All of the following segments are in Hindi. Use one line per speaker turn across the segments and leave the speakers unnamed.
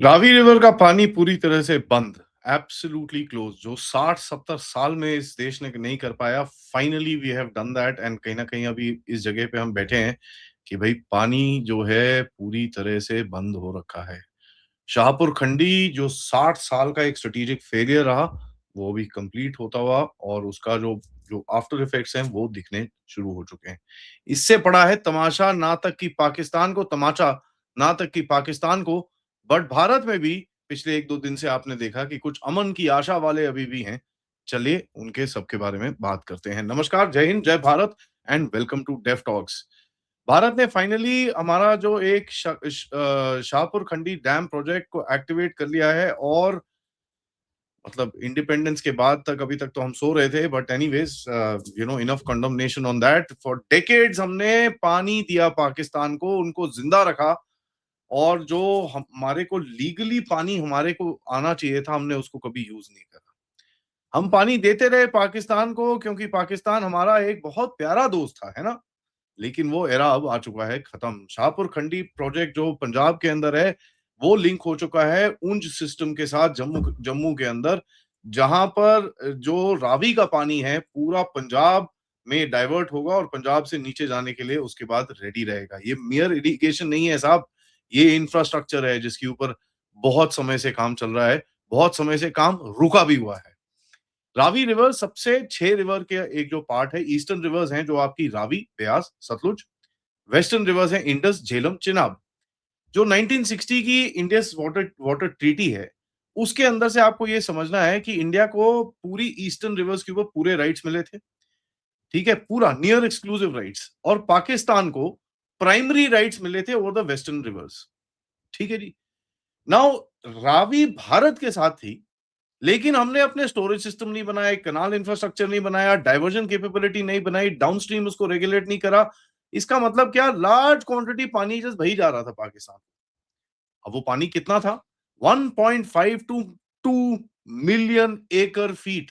रावी रिवर का पानी पूरी तरह से बंद, एब्सोल्युटली क्लोज़ जो 60-70 साल में इस देश ने नहीं कर पाया, finally we have done that and कहीं न कहीं अभी इस जगह पे हम बैठे हैं कि भई पानी जो है पूरी तरह से बंद हो रखा है। शाहपुर खंडी जो 60 साल का एक स्ट्रैटेजिक फेलियर रहा, वो अभी कंप्लीट होता हुआ और उसका जो जो आफ्टर इफेक्ट्स हैं, वो दिखने शुरू हो चुके हैं। इससे बड़ा है तमाशा ना तक कि पाकिस्तान को तमाचा, ना तक कि पाकिस्तान को, बट भारत में भी पिछले 1-2 दिन से आपने देखा कि कुछ अमन की आशा वाले अभी भी हैं। चलिए, उनके सबके बारे में बात करते हैं। नमस्कार, जय हिंद, जय Bharat and welcome to Def Talks. Bharat ने फाइनली हमारा जो एक शाहपुर खंडी डैम प्रोजेक्ट को एक्टिवेट कर लिया है और मतलब इंडिपेंडेंस के बाद तक अभी तक तो हम सो रहे थे but anyways enough condemnation on that for decades हमने पानी दिया पाकिस्तान को, उनको जिंदा रखा और जो हमारे को लीगली पानी हमारे को आना चाहिए था, हमने उसको कभी यूज नहीं करा। हम पानी देते रहे पाकिस्तान को क्योंकि पाकिस्तान हमारा एक बहुत प्यारा दोस्त था, है ना? लेकिन वो एरा अब आ चुका है खत्म। शाहपुर खंडी प्रोजेक्ट जो पंजाब के अंदर है, वो लिंक हो चुका है उंज सिस्टम के साथ जम्मू जम्मू के अंदर, जहां पर जो रावी का पानी है पूरा पंजाब में डाइवर्ट होगा और पंजाब से नीचे जाने के लिए उसके बाद रेडी रहेगा। ये मियर इरिगेशन नहीं है साहब, ये इंफ्रास्ट्रक्चर है जिसके ऊपर बहुत समय से काम चल रहा है, बहुत समय से काम रुका भी हुआ है। रावी रिवर सबसे 6 रिवर के एक जो पार्ट है, ईस्टर्न रिवर्स हैं जो आपकी रावी, ब्यास, सतलुज, वेस्टर्न रिवर्स हैं इंडस, झेलम, चिनाब। जो 1960 की इंडस वाटर वाटर ट्रीटी है, उसके अंदर से आपको ये समझना है कि इंडिया को पूरी ईस्टर्न रिवर्स के ऊपर पूरे राइट्स मिले थे। ठीक है? पूरा नियर एक्सक्लूसिव राइट्स और पाकिस्तान को प्राइमरी राइट्स मिले थे ओवर द वेस्टर्न रिवर्स। ठीक है जी? नाउ रावी भारत के साथ थी, लेकिन हमने अपने स्टोरेज सिस्टम नहीं बनाए, कनाल इंफ्रास्ट्रक्चर नहीं बनाया, डाइवर्जन कैपेबिलिटी नहीं बनाई, डाउनस्ट्रीम उसको रेगुलेट नहीं करा। इसका मतलब क्या? लार्ज क्वांटिटी पानी जस्ट बही जा रहा था पाकिस्तान। अब वो पानी कितना था? 1.5 टू 2 मिलियन एकड़ फीट।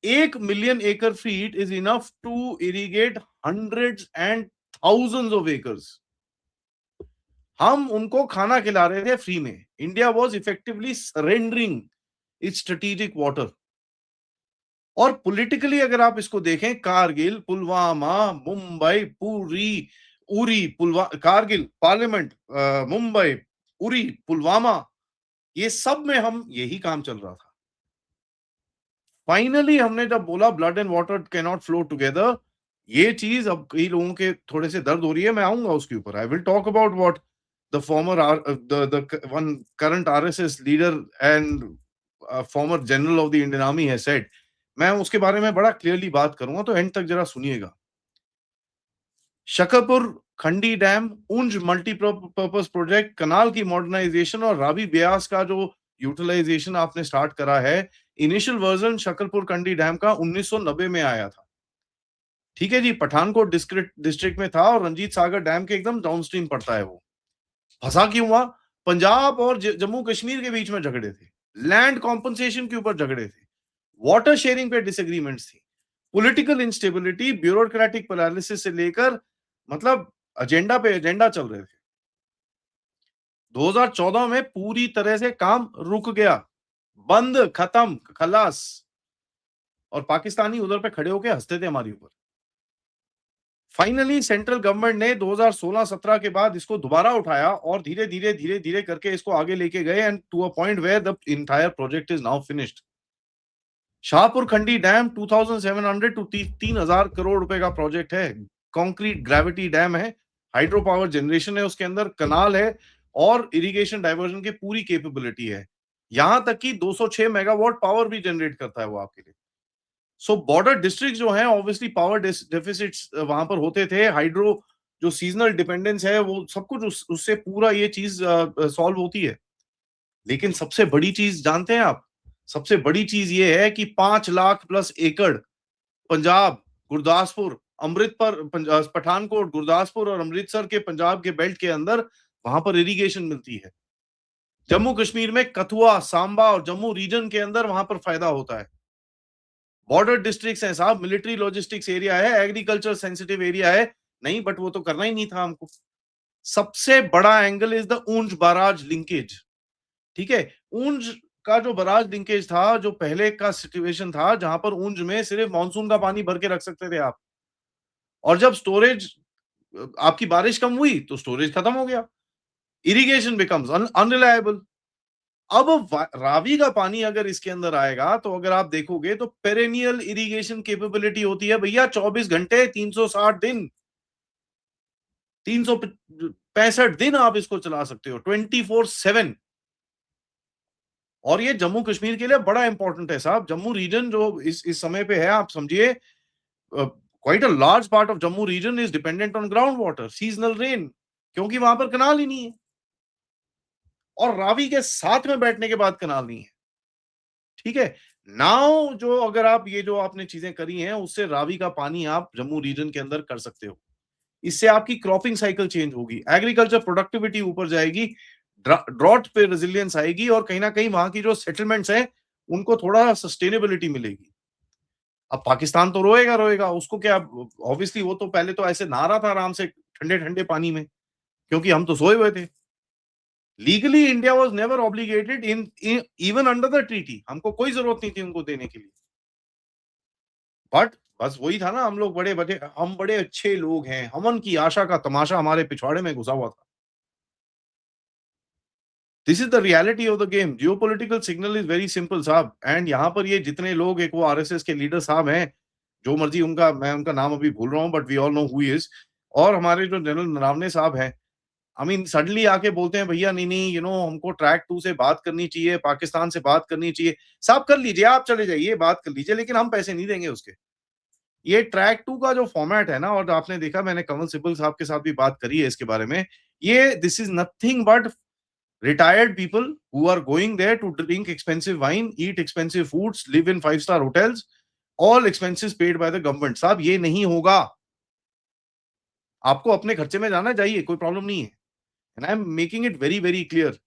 1 मिलियन एकड़ feet is enough to irrigate hundreds and thousands of acres. हम उनको खाना खिला रहे थे फ्री में। India was effectively surrendering its strategic water. और पॉलिटिकली अगर आप इसको देखें, कारगिल, पुलवामा, मुंबई, पुरी, उरी, कारगिल, पार्लियामेंट, मुंबई, उरी, पुलवामा, ये सब में हम यही काम चल रहा था। फाइनली हमने जब बोला blood and water can not flow together, ये चीज अब कई लोगों के थोड़े से दर्द हो रही है, मैं आऊंगा उसके ऊपर। I will talk about what the former the one current RSS leader and former general of the Indian army has said. मैं उसके बारे में बड़ा क्लियरली बात करूंगा, तो एंड तक जरा सुनिएगा। शकरपुर खंडी डैम, उंज मल्टीपर्पज प्रोजेक्ट, कनाल की मॉडर्नाइजेशन और रावी ब्यास का जो यूटिलाइजेशन आपने स्टार्ट करा है। इनिशियल वर्जन शकरपुर कंडी डैम का 1990 में आया था। ठीक है जी, पठानकोट डिस्ट्रिक्ट डिस्ट्रिक्ट में था और रंजीत सागर डैम के एकदम डाउनस्ट्रीम पड़ता है वो। फंसा क्यों हुआ? पंजाब और जम्मू कश्मीर के बीच में झगड़े थे, लैंड कॉम्पनसेशन के ऊपर झगड़े थे, वाटर शेयरिंग पे डिसएग्रीमेंट्स थी, पॉलिटिकल इंस्टेबिलिटी, ब्यूरोक्रेटिक पैरालिसिस से लेकर मतलब एजेंडा पे एजेंडा चल रहे थे। 2014 में पूरी तरह से काम रुक गया, बंद, खत्म, खलास। और पाकिस्तानी उधर पे खड़े होके हंसते थे हमारे ऊपर। फाइनली सेंट्रल गवर्नमेंट ने 2016-17 के बाद इसको दोबारा उठाया और धीरे धीरे करके इसको आगे लेके गए and to a point where the entire project is now finished. Shahpur Kandi dam 2700 to 3000 crore रुपए का प्रोजेक्ट है। कंक्रीट ग्रेविटी डैम है, हाइड्रो पावर जनरेशन है, उसके अंदर कनाल है और इरिगेशन डाइवर्जन की पूरी कैपेबिलिटी है। यहां तक कि 206 मेगावाट पावर भी जनरेट करता है वो आपके लिए। सो बॉर्डर डिस्ट्रिक्ट जो हैं, ऑब्वियसली पावर डेफिसिट्स वहां पर होते थे। हाइड्रो जो सीजनल डिपेंडेंस है, वो सब कुछ उससे पूरा ये चीज सॉल्व होती है। लेकिन सबसे बड़ी चीज जानते हैं आप? सबसे बड़ी चीज ये है कि 5 लाख प्लस एकड़ पंजाब, गुरदासपुर, पठानकोट, गुरदासपुर और अमृतसर के पंजाब के बेल्ट के अंदर वहां पर इरिगेशन मिलती है। जम्मू कश्मीर में कथुआ, सांबा और जम्मू रीजन के अंदर वहां पर फायदा होता है। बॉर्डर डिस्ट्रिक्ट्स हैं साहब, मिलिट्री लॉजिस्टिक्स एरिया है, एग्रीकल्चर सेंसिटिव एरिया है। नहीं, बट वो तो करना ही नहीं था हमको। सबसे बड़ा एंगल इज द ऊंच बाराज लिंकेज। ठीक है? ऊंज का जो बराज लिंकेज था, जो पहले का सिचुएशन था, जहां पर ऊंज में सिर्फ मानसून का पानी भर के रख सकते थे आप, और जब स्टोरेज आपकी बारिश कम हुई तो स्टोरेज खत्म हो गया, इरिगेशन बिकम्स अनरिलायबल। अब रावी का पानी अगर इसके अंदर आएगा तो अगर आप देखोगे तो पेरेनियल इरिगेशन कैपेबिलिटी होती है भैया 24 घंटे 360 दिन, 365 दिन आप इसको चला सकते हो 24/7। और ये जम्मू कश्मीर के लिए बड़ा इंपॉर्टेंट है साहब। जम्मू रीजन जो इस समय पे है, आप समझिए quite a large part of Jammu region is dependent on ground water, seasonal rain, क्योंकि वहां पर कनाल ही नहीं है, और रावी के साथ में बैठने के बाद कनाल नहीं है। ठीक है, नाउ जो अगर आप ये जो आपने चीजें करी हैं उससे रावी का पानी आप जम्मू रीजन के अंदर कर सकते हो। इससे आपकी क्रॉपिंग साइकिल चेंज होगी, एग्रीकल्चर प्रोडक्टिविटी ऊपर जाएगी, ड्रॉट पे रेजिलियंस आएगी, और कहीं ना कहीं वहां की जो सेटलमेंट्स हैं उनको थोड़ा सस्टेनेबिलिटी मिलेगी। अब पाकिस्तान तो रोएगा रोएगा, उसको क्या, ऑब्वियसली वो तो पहले तो ऐसे नहा रहा था आराम से ठंडे ठंडे पानी में, क्योंकि हम तो सोए हुए थे। Legally India was never obligated in even under the treaty, हमको कोई जरूरत नहीं थी उनको देने के लिए। बट बस वही था ना, हम बड़े अच्छे लोग हैं, हमन की आशा का तमाशा हमारे पिछवाड़े में घुसा हुआ था। This is the reality of the game. Geopolitical signal is very simple साहब, एंड यहाँ पर ये जितने लोग, एक वो आरएसएस के लीडर साहब हैं, जो मर्जी उनका, मैं उनका नाम अभी भूल रहा हूँ, but we all know who he is, और हमारे जो जनरल नरवणे साहब हैं, आई मीन सडनली आके बोलते हैं भैया नहीं नहीं हमको ट्रैक 2 से बात करनी चाहिए, पाकिस्तान से बात करनी चाहिए। साहब कर लीजिए, आप चले जाइए, बात कर लीजिए, लेकिन हम पैसे नहीं देंगे उसके। ये ट्रैक 2 का जो फॉर्मेट है ना, और आपने देखा, मैंने कंवल सिब्बल साहब के साथ भी बात करी है इसके बारे में, ये this is nothing but retired people who are going there to drink expensive wine, eat expensive foods, live in 5-star hotels, all expenses paid by the government। साहब ये नहीं होगा। आपको अपने खर्चे में जाना, जाइए, कोई प्रॉब्लम नहीं है, and I am making it very very clear.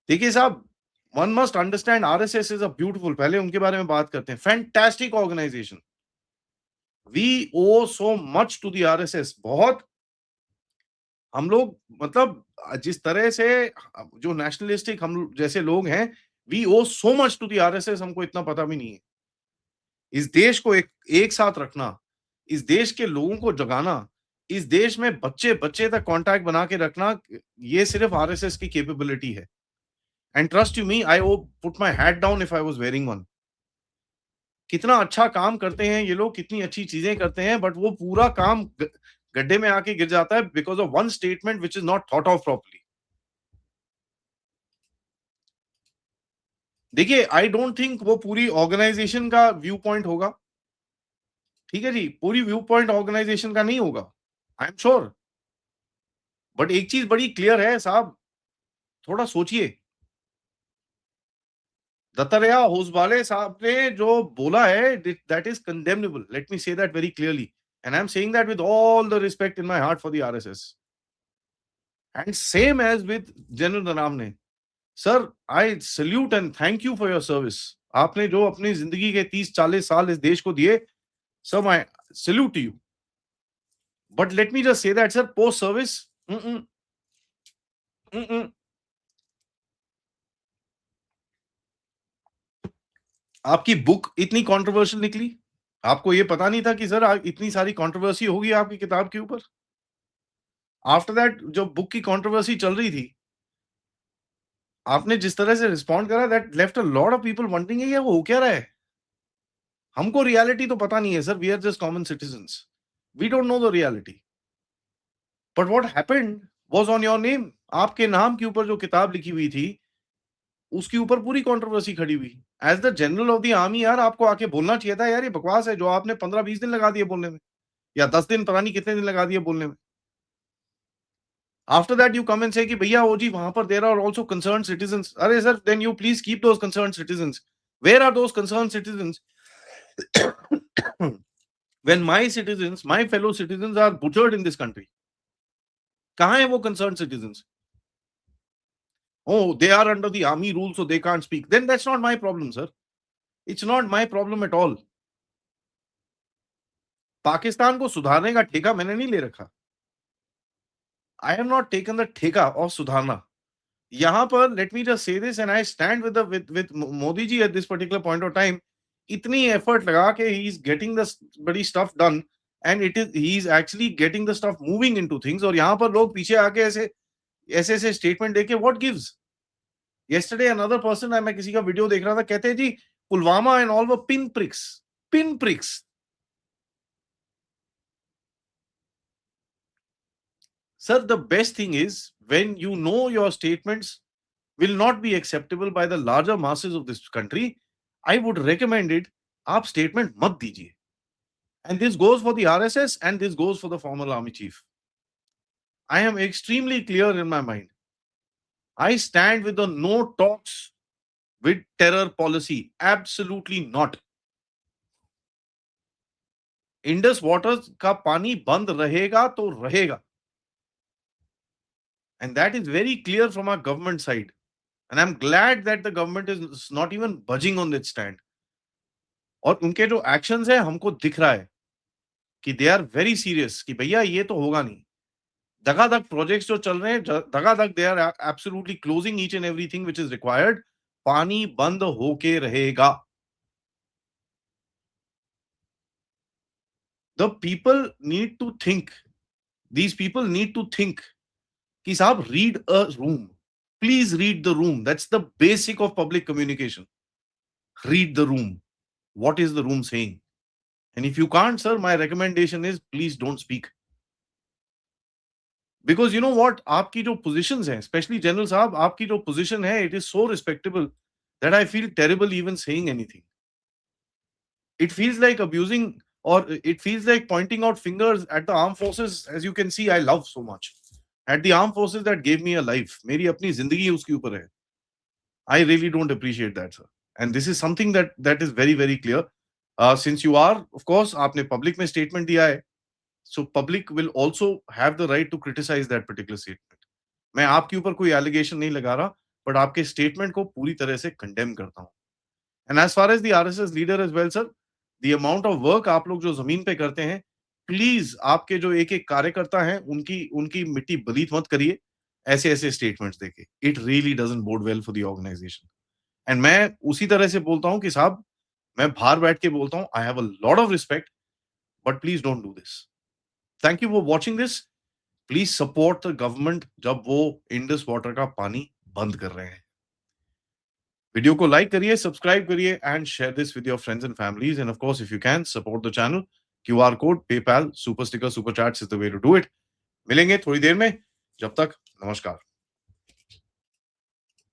देखिए साहब, one must understand RSS is a beautiful, पहले उनके बारे में बात करते हैं, fantastic organisation. We owe so much to the RSS, बहुत। हम लोग, मतलब जिस तरह से जो नेशनलिस्टिक हम जैसे लोग हैं, we owe so much to the RSS, हमको इतना पता भी नहीं है। इस देश को एक साथ रखना, इस देश के लोगों को जगाना, इस देश में बच्चे बच्चे तक कांटेक्ट बना के रखना, ये सिर्फ आरएसएस की कैपेबिलिटी है। And trust you me, I would put my hat down if I was wearing one. कितना अच्छा काम करते हैं ये लोग, कितनी अच्छी चीजें करते हैं, बट वो पूरा काम गड्ढे में आके गिर जाता है because of one statement which is not thought of properly. देखिए, आई डोंट थिंक वो पूरी ऑर्गेनाइजेशन का व्यू पॉइंट होगा। ठीक है जी, पूरी व्यू पॉइंट ऑर्गेनाइजेशन का नहीं होगा, आई एम श्योर। बट एक चीज बड़ी क्लियर है साहब, थोड़ा सोचिए। दत्तात्रेय होसबाले साहब ने जो बोला है, that is condemnable, let me say that very clearly, and I am saying that with all the respect in my heart for the RSS, and same as with General Naravane. Sir, I salute and thank you for your service. आपने जो अपनी जिंदगी के 30-40 साल इस देश को दिए, sir I salute you. But let me just say that sir, post service आपकी बुक इतनी कंट्रोवर्शियल निकली, आपको ये पता नहीं था कि सर इतनी सारी कंट्रोवर्सी होगी आपकी किताब के ऊपर। आफ्टर दैट जो बुक की कंट्रोवर्सी चल रही थी, आपने जिस तरह से रिस्पॉन्ड करा, that left a lot of people wondering ये वो हो क्या रहा है। हमको रियलिटी तो पता नहीं है sir, we are just common citizens, we don't know the reality, but what happened was on your name. आपके नाम के ऊपर जो किताब लिखी हुई थी, उसके ऊपर पूरी कंट्रोवर्सी खड़ी हुई। As the general of the army यार, आपको आके बोलना चाहिए था यार, ये बकवास है जो आपने 15-20 दिन लगा दिए बोलने में, या 10 दिन, पता नहीं कितने दिन लगा दिए बोलने में। After that you come and say कि भैया ओ जी वहां पर there are also concerned citizens. अरे sir, then you please keep those concerned citizens. Where are those concerned citizens when my citizens, my fellow citizens are butchered in this country? कहां है वो concerned citizens? Oh, they are under the army rule, so they can't speak. Then that's not my problem, sir. It's not my problem at all. Pakistan को सुधारने का ठेका मैंने नहीं ले रखा। I have not taken the ठेका ऑफ सुधारना। यहाँ पर let me just say this and I stand with Modi ji at this particular point of time, इतनी एफर्ट लगा के ही इज गेटिंग द बड़ी stuff done and it is he is actually getting the stuff moving into things, और यहाँ पर लोग पीछे आके ऐसे ऐसे ऐसे स्टेटमेंट देके what gives. yesterday another person, मैं किसी का वीडियो देख रहा था, कहते हैं जी Pulwama and all were pin pricks, pin pricks. Sir, the best thing is when you know your statements will not be acceptable by the larger masses of this country, I would recommend it, आप statement मत दीजिए. And this goes for the RSS and this goes for the former army chief. I am extremely clear in my mind. I stand with the no talks with terror policy. Absolutely not. Indus waters का पानी बंद रहेगा तो रहेगा. And that is very clear from our government side. And I'm glad that the government is not even budging on that stand. और उनके जो एक्शंस है हमको दिख रहा है कि दे आर वेरी सीरियस कि भैया ये तो होगा नहीं। धगाधग प्रोजेक्ट्स जो चल रहे हैं, धगाधग they are absolutely closing each and everything which is required. पानी बंद होके रहेगा। The people need to think, these people need to think कि साहब read a room, please read the room, that's the basic of public communication. Read the room, what is the room saying? And if you can't, sir, my recommendation is please don't speak. Because you know what, आपकी जो positions हैं, especially General साहब, आपकी जो position है, it is so respectable that I feel terrible even saying anything. It feels like abusing, or it feels like pointing out fingers at the armed forces, as you can see, I love so much. At the armed forces that gave me a life. मेरी अपनी जिंदगी उसके ऊपर है. I really don't appreciate that, sir. And this is something that is very, very clear. Since you are, of course, आपने public में statement दिया है, so public will also have the right to criticize that particular statement. मैं आपके ऊपर कोई allegation नहीं लगा रहा, but आपके statement को पूरी तरह से condemn करता हूँ. And as far as the RSS leader as well, sir, the amount of work आप लोग जो जमीन पे करते हैं, प्लीज आपके जो एक एक कार्यकर्ता हैं, उनकी उनकी मिट्टी बलीत मत करिए ऐसे ऐसे स्टेटमेंट्स देके. It really doesn't bode well for the organisation. And मैं उसी तरह से बोलता हूँ कि साहब, मैं बाहर बैठ के बोलता हूँ, I have a lot of respect, but please don't do this. Thank you for watching this. Please support the government जब वो इंडस वाटर का पानी बंद कर रहे हैं. वीडियो को लाइक करिए, सब्सक्राइब करिए and share this with your friends and families. And of course if you can support the channel, QR code, PayPal, super sticker, super chats is the way to do it. मिलेंगे थोड़ी देर में. जब तक नमस्कार.